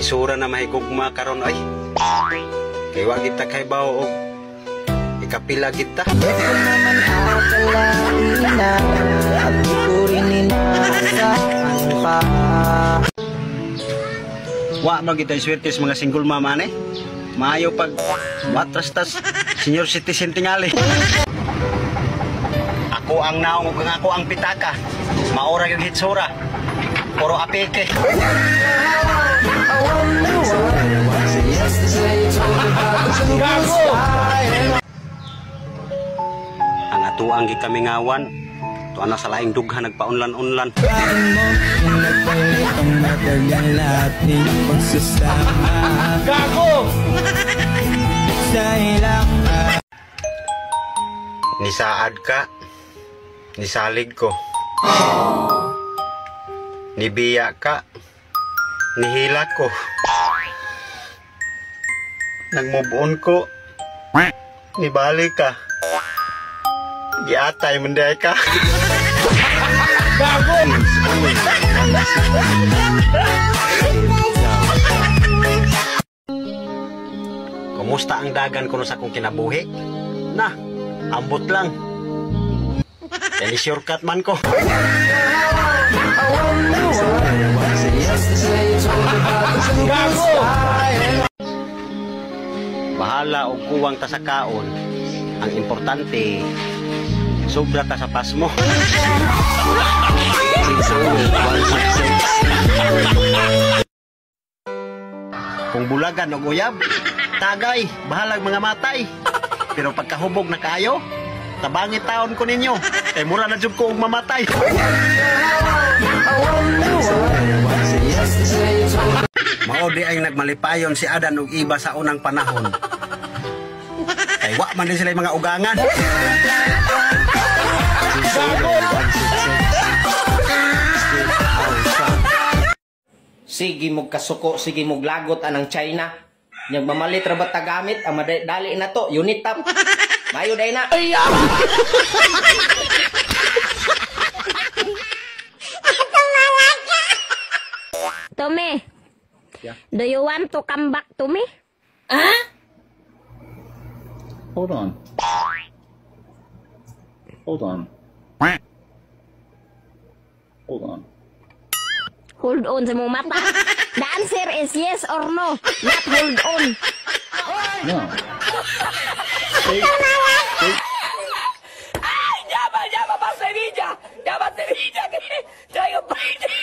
isura na mahigugma karon ay. Kay wa kita kay bawo og ikapila kita. Naman akalain na at di ko rin inaasahan pa. Wa magitay swerte sa mga single mama ne. Maayo pag matrastas senior citizen tingali. Ako ang naong ug ako ang pitaka. Maura yung hitsura. Puro apeke. Ang atuang gikamingawan. Tuan na sa laing dughan nagpaunlan-unlan. Gago! Nisaad ka. Nisalig ko. Nibiya ka. Nihila ko. Nag-move on ko. Nibalik ka. Giatay menday ka. Gago! Kumusta ang dagan kuno sa akong kinabuhi? Na, ambot lang. Kaya shortcut man ko. Gago! Bahala og kuwang ta sa kaon. Ang importante, sobra ta sa pasmo. Kung bulagan o uyab, tagay, bahalag mga matay. Pero pagkahubog na kayo, tabangit taon ko ninyo. Kay mura na jud ko og mamatay. Mao di ay nagmalipayon si Adan ug Iba sa unang panahon. Kay wa man din sila mga ugangan. Sige mog kasuko, sige mog lagot anang China. Nyag mamalit ra ba tagamit ang madali na to, unit tap. Mayo day na. Tommy, Yeah. do you want to come back to me? Hold on. Hold on. Hold on. Hold on sa mong mata. The answer is yes or no, not hold on. No. Llama, llama para Sevilla. Llama a Sevilla que traigo 20.